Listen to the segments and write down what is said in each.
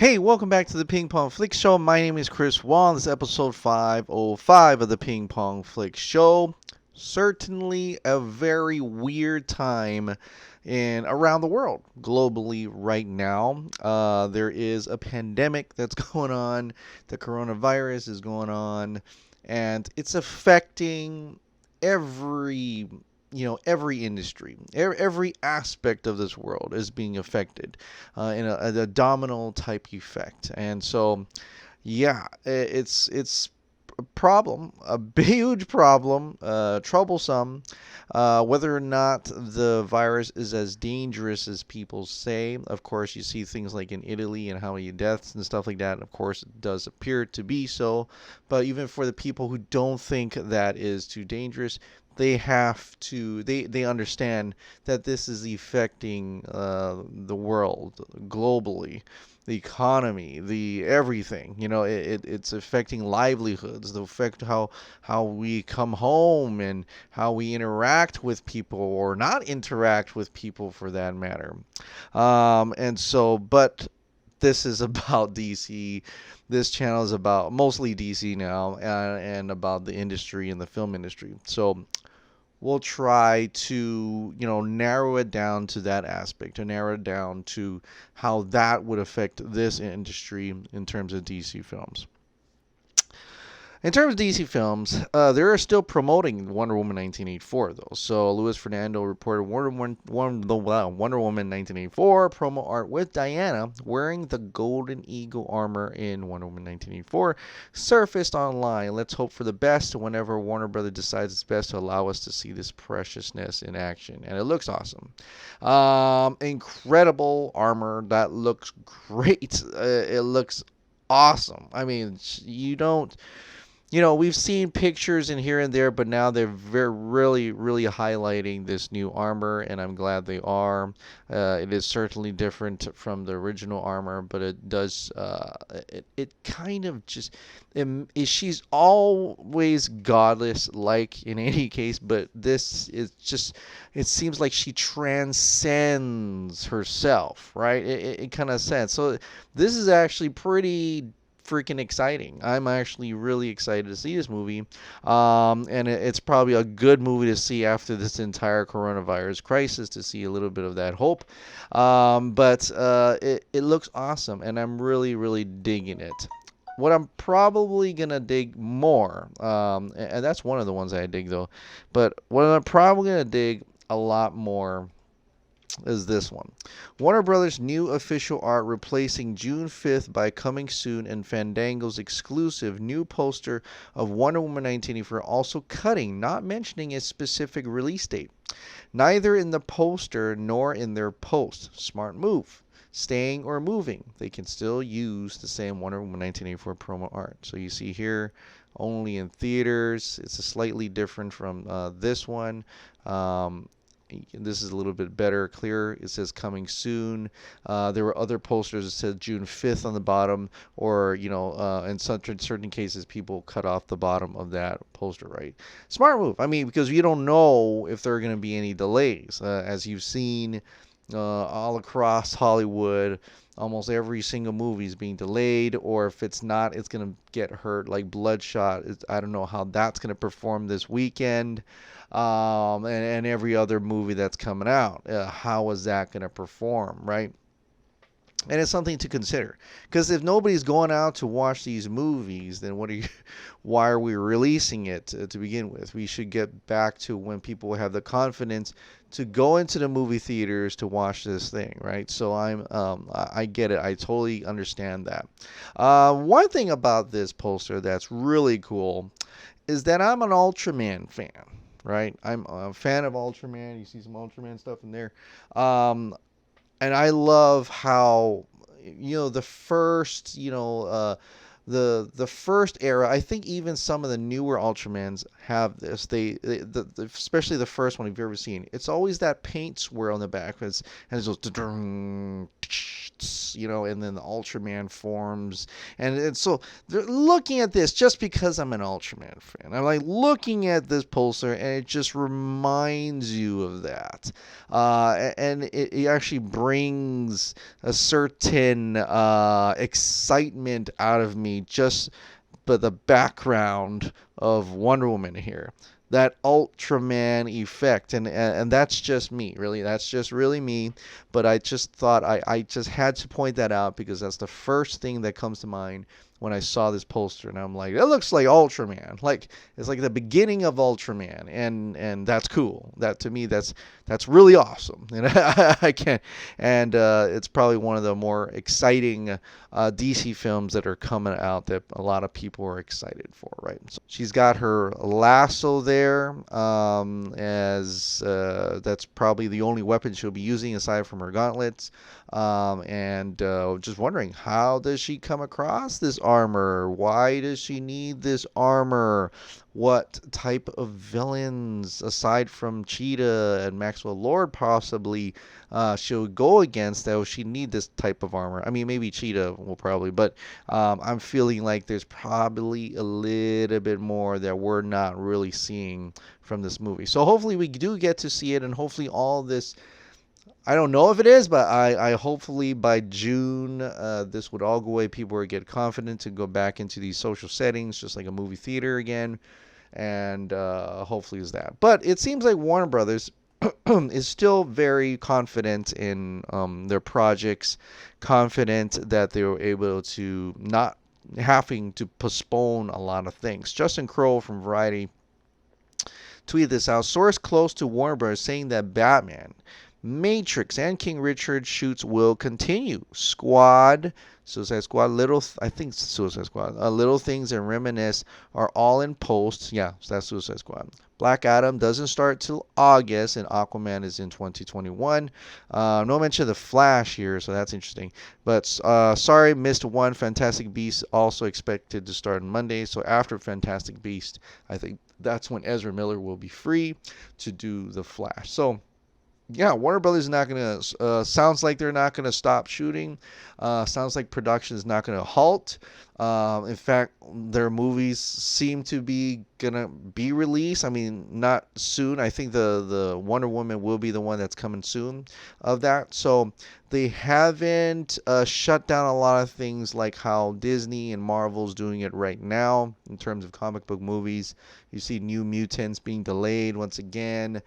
Hey, welcome back to the Ping Pong Flix Show. My name is Chris Wong. This is episode 505 of the Ping Pong Flix Show. Certainly a very weird time in around the world, globally right now. There is a pandemic that's going on. The coronavirus is going on, and it's affecting every every industry, every aspect of this world is being affected in a domino type effect. And so, yeah, it's a problem, a huge problem, troublesome. Whether or not the virus is as dangerous as people say, of course, you see things like in Italy and how many deaths and stuff like that. Of course, it does appear to be so. But even for the people who don't think that is too dangerous, they understand that this is affecting the world globally, the economy, the everything. It's affecting livelihoods, the effect how we come home and how we interact with people or not interact with people for that matter. And so, but this is about DC. This channel is about mostly DC now, and about the industry and the film industry. So we'll try to narrow it down to that aspect, to narrow it down to how that would affect this industry in terms of DC films. In terms of DC films, they're still promoting Wonder Woman 1984, though. So Luis Fernando reported Wonder Woman 1984 promo art with Diana wearing the Golden Eagle armor in Wonder Woman 1984 surfaced online. Let's hope for the best whenever Warner Brothers decides it's best to allow us to see this preciousness in action. And it looks awesome. Incredible armor. That looks great. It looks awesome. I mean, we've seen pictures in here and there, but now they're really, really highlighting this new armor, and I'm glad they are. It is certainly different from the original armor, but it does, it kind of just, she's always godless-like in any case, but this is just, it seems like she transcends herself, right? It kind of sense. So this is actually pretty freaking exciting. I'm actually really excited to see this movie, and it's probably a good movie to see after this entire coronavirus crisis, to see a little bit of that hope. But it looks awesome, and I'm really, really digging it. What I'm probably gonna dig more, and that's one of the ones I dig though, but what I'm probably gonna dig a lot more is this one. Warner Brothers' new official art replacing June 5th by Coming Soon, and Fandango's exclusive new poster of Wonder Woman 1984 also cutting, not mentioning a specific release date. Neither in the poster nor in their post. Smart move. Staying or moving, they can still use the same Wonder Woman 1984 promo art. So you see here, only in theaters. It's a slightly different from this one. This is a little bit better, clearer. It says coming soon. There were other posters that said June 5th on the bottom, or in certain cases, people cut off the bottom of that poster, right? Smart move. I mean, because you don't know if there are going to be any delays. As you've seen all across Hollywood, almost every single movie is being delayed, or if it's not, it's going to get hurt, like Bloodshot. I don't know how that's going to perform this weekend. And every other movie that's coming out. How is that going to perform, right? And it's something to consider, because if nobody's going out to watch these movies, then why are we releasing it to begin with? We should get back to when people have the confidence to go into the movie theaters to watch this thing, right? So I get it. I totally understand that. One thing about this poster that's really cool is that I'm an Ultraman fan. Right, I'm a fan of Ultraman. You see some Ultraman stuff in there, and I love how the first the first era. I think even some of the newer Ultramans have this. Especially the first one, if you've ever seen. It's always that paint swirl in the back, and it goes and then the Ultraman forms. And so they're looking at this just because I'm an Ultraman fan. I'm like looking at this poster, and it just reminds you of that. And it actually brings a certain excitement out of me just but the background of Wonder Woman here. That Ultraman effect, and that's just me, really. That's just really me. But I just thought I just had to point that out because that's the first thing that comes to mind when I saw this poster, and I'm like, it looks like Ultraman. Like it's like the beginning of Ultraman, and that's cool. That to me, that's really awesome. And I can't. And it's probably one of the more exciting DC films that are coming out that a lot of people are excited for, right? So she's got her lasso there, as that's probably the only weapon she'll be using aside from her gauntlets. And just wondering, how does she come across this armor? Why does she need this armor? What type of villains, aside from Cheetah and Maxwell Lord, possibly she'll go against that she need this type of armor? I mean, maybe Cheetah will probably, but I'm feeling like there's probably a little bit more that we're not really seeing from this movie. So hopefully we do get to see it, and hopefully all this, I don't know if it is, but I hopefully by June this would all go away. People would get confident to go back into these social settings, just like a movie theater again, and hopefully is that. But it seems like Warner Brothers is still very confident in their projects, confident that they were able to not having to postpone a lot of things. Justin Kroll from Variety tweeted this out. Source close to Warner Bros. Saying that Batman, Matrix, and King Richard shoots will continue. Squad, Suicide Squad, I think Suicide Squad, Little Things and Reminisce are all in post. Yeah, so that's Suicide Squad. Black Adam doesn't start till August, and Aquaman is in 2021. No mention of the Flash here, so that's interesting. But sorry, missed one. Fantastic Beast also expected to start on Monday. So after Fantastic Beast, I think that's when Ezra Miller will be free to do the Flash. So yeah, Warner Brothers is not going to, sounds like they're not going to stop shooting. Sounds like production is not going to halt. In fact, their movies seem to be going to be released. I mean, not soon. I think the Wonder Woman will be the one that's coming soon of that. So they haven't shut down a lot of things like how Disney and Marvel's doing it right now in terms of comic book movies. You see New Mutants being delayed once again.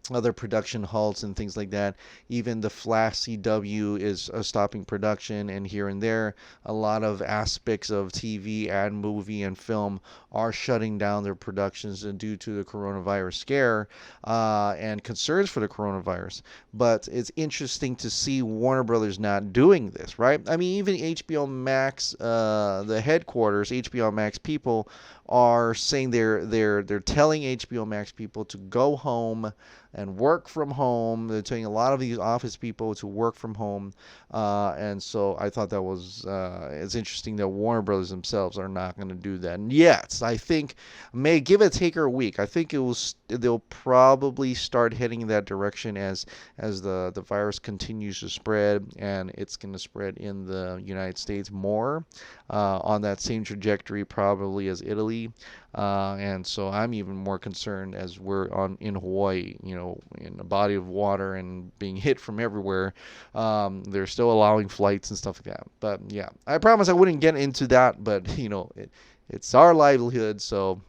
Other production halts and things like that. Even the Flash CW is stopping production, and here and there, a lot of aspects of TV and movie and film are shutting down their productions due to the coronavirus scare and concerns for the coronavirus. But it's interesting to see Warner Brothers not doing this, right? I mean, even HBOMax, the headquarters, HBOMax people are saying they're telling HBOMax people to go home and work from home. They're telling a lot of these office people to work from home, and so I thought that was it's interesting that Warner Brothers themselves are not going to do that. And yet, I think may give it take her a week. I think they'll probably start heading in that direction as the virus continues to spread, and it's going to spread in the United States more on that same trajectory probably as Italy. And so I'm even more concerned as we're in Hawaii, in a body of water and being hit from everywhere. They're still allowing flights and stuff like that. But yeah, I promise I wouldn't get into that, but it's our livelihood, so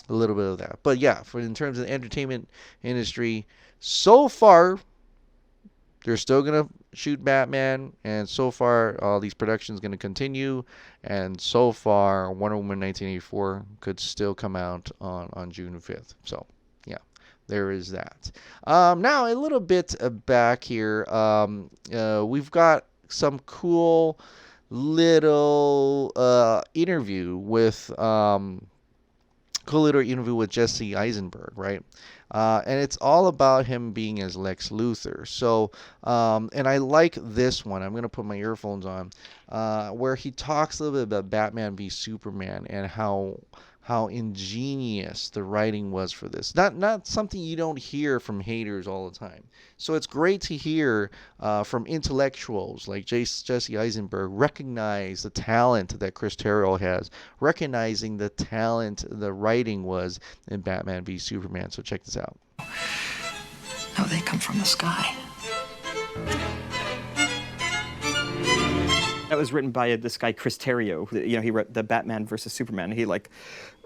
a little bit of that. But yeah, in terms of the entertainment industry, so far they're still gonna shoot Batman, and so far all these productions gonna continue, and so far Wonder Woman 1984 could still come out on June 5th. So yeah, there is that. Now a little bit back here, we've got some cool little interview with Jesse Eisenberg, right? And it's all about him being as Lex Luthor. So, and I like this one. I'm going to put my earphones on, where he talks a little bit about Batman v Superman and how how ingenious the writing was for this. Not something you don't hear from haters all the time. So it's great to hear from intellectuals like Jesse Eisenberg recognize the talent that Chris Terrio has, recognizing the talent the writing was in Batman v Superman. So check this out. No, they come from the sky. That was written by this guy Chris Terrio. You know, he wrote the Batman versus Superman. He like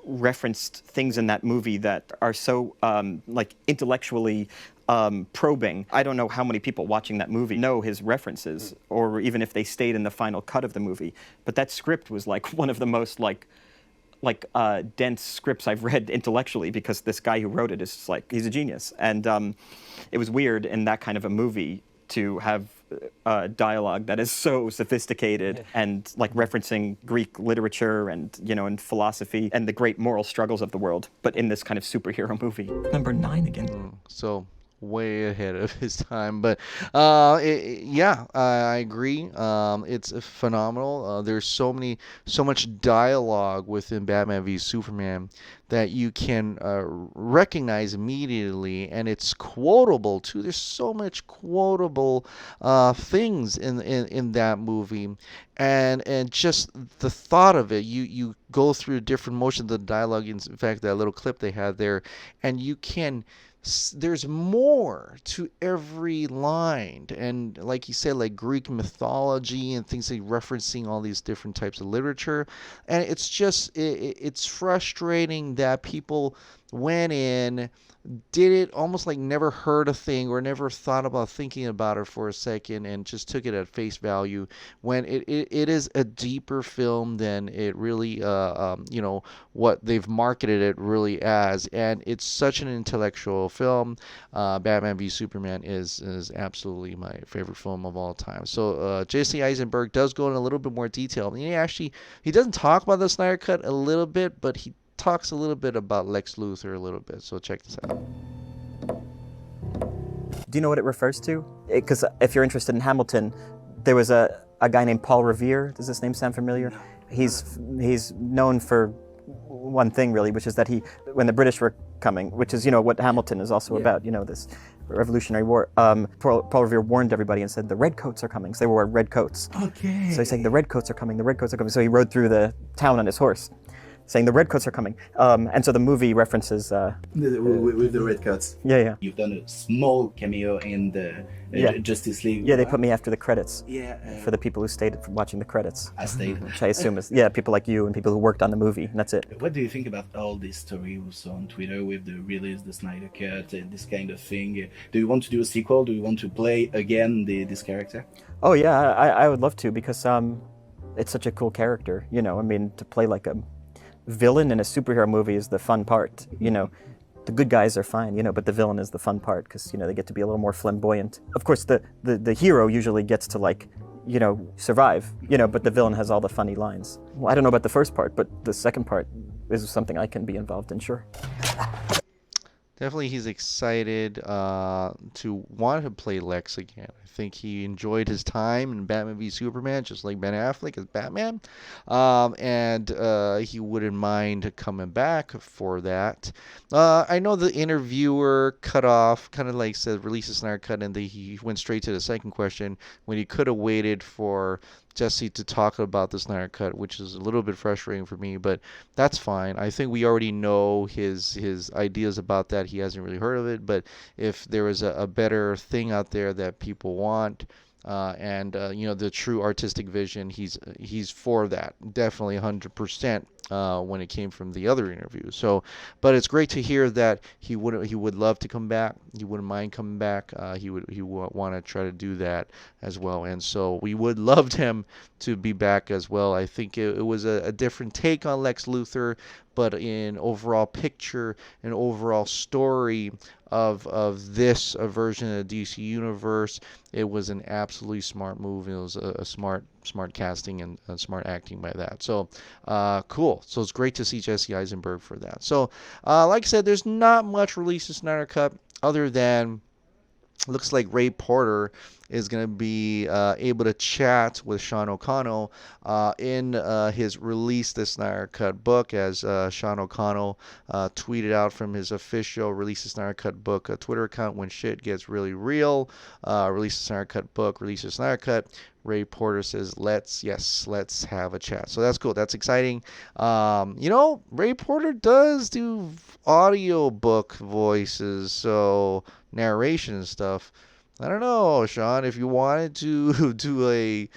referenced things in that movie that are so like intellectually probing. I don't know how many people watching that movie know his references, or even if they stayed in the final cut of the movie. But that script was like one of the most dense scripts I've read intellectually, because this guy who wrote it is just like, he's a genius. And it was weird in that kind of a movie to have dialogue that is so sophisticated and like referencing Greek literature and, you know, and philosophy and the great moral struggles of the world, but in this kind of superhero movie. Number 9 again. So way ahead of his time, but yeah, I agree. It's phenomenal. There's so much dialogue within Batman v Superman that you can recognize immediately, and it's quotable too. There's so much quotable things in that movie, and just the thought of it. You go through different motions of the dialogue. In fact, that little clip they had there, and you can. There's more to every line, and like you said, like Greek mythology and things like referencing all these different types of literature, and it's just it's frustrating that people went in, did it almost like never heard a thing or never thought about thinking about it for a second and just took it at face value, when it is a deeper film than it really you know, what they've marketed it really as. And it's such an intellectual film. Batman v Superman is absolutely my favorite film of all time. So J.C. Eisenberg does go in a little bit more detail. He doesn't talk about the Snyder Cut a little bit, but he talks a little bit about Lex Luthor a little bit. So check this out. Do you know what it refers to? Because if you're interested in Hamilton, there was a guy named Paul Revere. Does this name sound familiar? No. He's known for one thing, really, which is that when the British were coming, which is, you know, what Hamilton is also about, you know, this Revolutionary War, Paul Revere warned everybody and said, the redcoats are coming. So they wore red coats. Okay. So he's saying, the redcoats are coming, the redcoats are coming. So he rode through the town on his horse, saying the redcoats are coming. And so the movie references... with the redcoats. Yeah. You've done a small cameo in the Justice League. Yeah, they put me after the credits. Yeah. For the people who stayed from watching the credits. I stayed. Which I assume is, people like you and people who worked on the movie, and that's it. What do you think about all this story we saw on Twitter with the release, the Snyder Cut, and this kind of thing? Do you want to do a sequel? Do you want to play again this character? Oh yeah, I would love to, because it's such a cool character, you know. I mean, to play like a villain in a superhero movie is the fun part, you know. The good guys are fine, you know, but the villain is the fun part, because, you know, they get to be a little more flamboyant. Of course, the hero usually gets to, like, you know, survive, you know, but the villain has all the funny lines. Well, I don't know about the first part, but the second part is something I can be involved in, sure. Definitely he's excited to want to play Lex again. I think he enjoyed his time in Batman v Superman, just like Ben Affleck as Batman. And he wouldn't mind coming back for that. I know the interviewer cut off, kind of like said, release a Snyder Cut, and he went straight to the second question when he could have waited for Jesse to talk about the Snyder Cut, which is a little bit frustrating for me, but that's fine. I think we already know his ideas about that. He hasn't really heard of it, but if there is a better thing out there that people want, and you know, the true artistic vision, he's for that, definitely 100%. When it came from the other interview. So, but it's great to hear that he would love to come back. He wouldn't mind coming back. He would want to try to do that as well. And so we would loved him to be back as well. I think it was a different take on Lex Luthor, but in overall picture and overall story of this version of the DC universe, it was an absolutely smart move. It was a smart casting and smart acting by that. So cool. So it's great to see Jesse Eisenberg for that. So like I said, there's not much release of Snyder Cut other than looks like Ray Porter is going to be able to chat with Sean O'Connell in his Release the Snyder Cut book, as Sean O'Connell tweeted out from his official Release the Snyder Cut book Twitter account. When shit gets really real, Release the Snyder Cut book, Release the Snyder Cut. Ray Porter says, let's have a chat. So that's cool. That's exciting. Ray Porter does do audiobook voices, so narration and stuff. I don't know, Sean, if you wanted to do a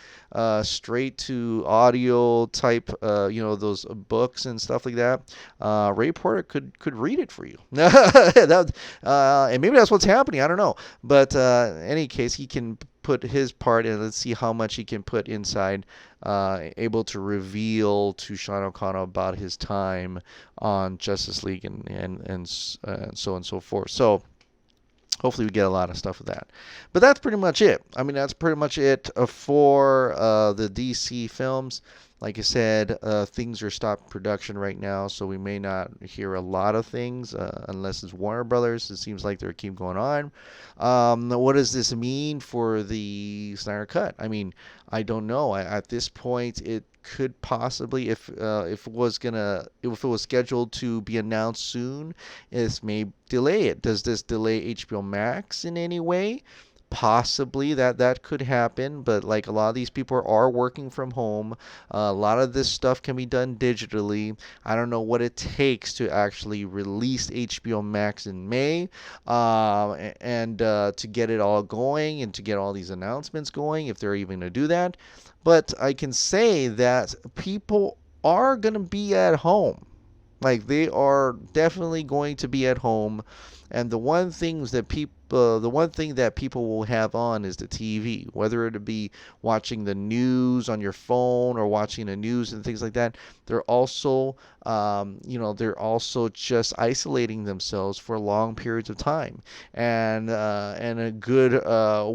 straight to audio type, those books and stuff like that, Ray Porter could read it for you. And maybe that's what's happening. I don't know. But in any case, he can put his part in. Let's see how much he can put inside, able to reveal to Sean O'Connell about his time on Justice League and so on and so forth. So hopefully we get a lot of stuff with that. But that's pretty much it. I mean, that's pretty much it for the DC films. Like I said, things are stopped production right now, so we may not hear a lot of things unless it's Warner Brothers. It seems like they're keep going on. What does this mean for the Snyder Cut? I mean, I don't know. At this point, it could possibly, if it was scheduled to be announced soon, this may delay it. Does this delay HBO Max in any way? Possibly that could happen, but like a lot of these people are working from home. A lot of this stuff can be done digitally. I don't know what it takes to actually release HBO Max in May, and to get it all going and to get all these announcements going, if they're even going to do that. But I can say that people are going to be at home. Like, they are definitely going to be at home, and the one thing that people will have on is the TV, whether it be watching the news on your phone or watching the news and things like that. They're also, they're also just isolating themselves for long periods of time, and a good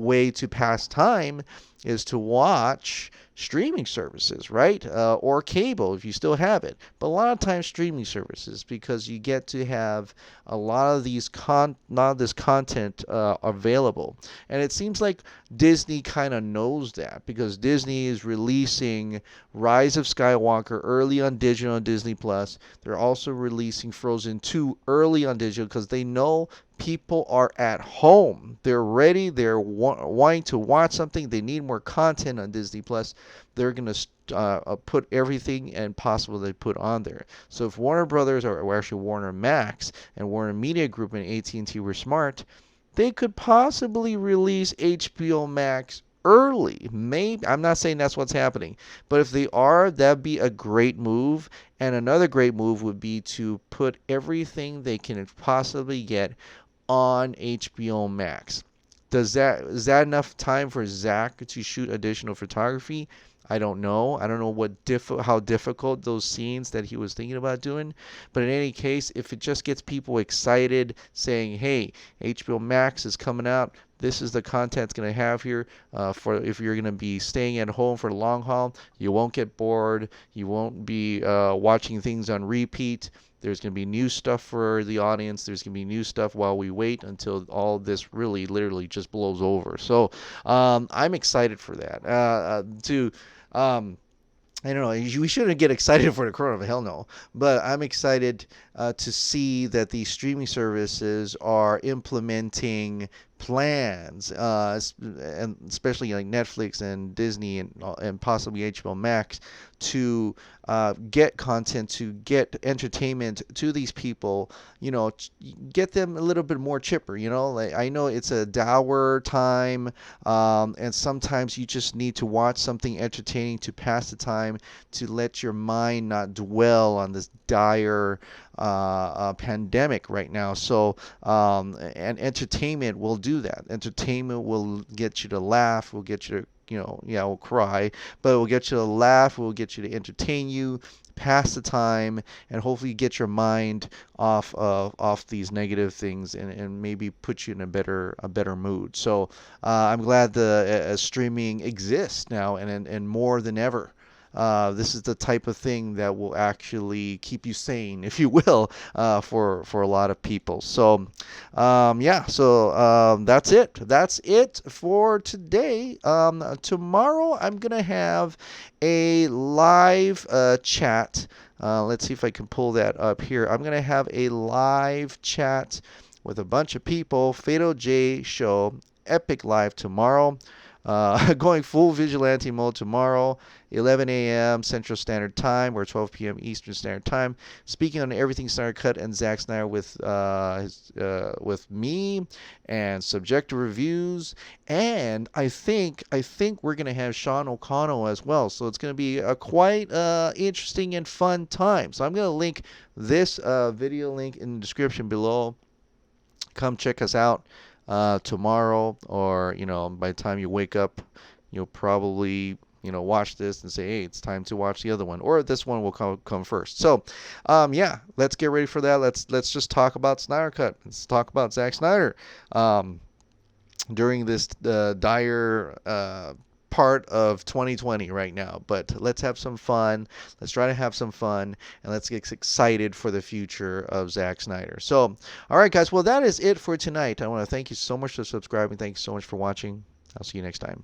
way to pass time is to watch streaming services, right? Or cable if you still have it. But a lot of times streaming services, because you get to have a lot of this content available. And it seems like Disney kind of knows that, because Disney is releasing Rise of Skywalker early on digital on Disney Plus. They're also releasing Frozen 2 early on digital because they know people are at home. They're ready. They're wanting to watch something. They need more content on Disney Plus. They're going to put everything and possible they put on there. So if Warner Brothers, or actually Warner Max and Warner Media Group and AT&T were smart, they could possibly release HBO Max early. Maybe, I'm not saying that's what's happening, but if they are, that'd be a great move. And another great move would be to put everything they can possibly get on HBO Max. Is that enough time for Zack to shoot additional photography? I don't know. I don't know how difficult those scenes that he was thinking about doing. But in any case, if it just gets people excited, saying, "Hey, HBO Max is coming out. This is the content it's going to have here. For if you're going to be staying at home for the long haul, you won't get bored. You won't be watching things on repeat. There's going to be new stuff for the audience. There's going to be new stuff while we wait until all this really literally just blows over." So I'm excited for that. I don't know. We shouldn't get excited for the corona, hell no. But I'm excited to see that these streaming services are implementing plans, and especially like Netflix and Disney and possibly HBO Max, to get content, to get entertainment to these people. Get them a little bit more chipper. Like, I know it's a dour time, and sometimes you just need to watch something entertaining to pass the time, to let your mind not dwell on this dire pandemic right now. So, and entertainment will do that. Entertainment will get you to laugh, will get you to, we'll cry, but it will get you to laugh, it will get you to entertain you, pass the time, and hopefully get your mind off these negative things, and maybe put you in a better mood. So I'm glad the streaming exists now, and more than ever. this is the type of thing that will actually keep you sane, if you will, for a lot of people. So yeah, so that's it. That's it for today. Tomorrow I'm gonna have a live chat. Let's see if I can pull that up here. I'm gonna have a live chat with a bunch of people. Fatal J show, epic live tomorrow. Going full vigilante mode tomorrow, 11 a.m. Central Standard Time or 12 p.m. Eastern Standard Time. Speaking on everything Snyder Cut and Zack Snyder with me and subjective reviews, and I think we're gonna have Sean O'Connell as well. So it's gonna be a quite interesting and fun time. So I'm gonna link this video link in the description below. Come check us out. Tomorrow, or by the time you wake up, you'll probably watch this and say, hey, it's time to watch the other one, or this one will come first. So yeah, let's get ready for that. Let's just talk about Snyder Cut. Let's talk about Zack Snyder during this dire part of 2020 right now. But let's have some fun. Let's try to have some fun, and let's get excited for the future of Zack Snyder. So, all right, guys. Well, that is it for tonight. I want to thank you so much for subscribing. Thank you so much for watching. I'll see you next time.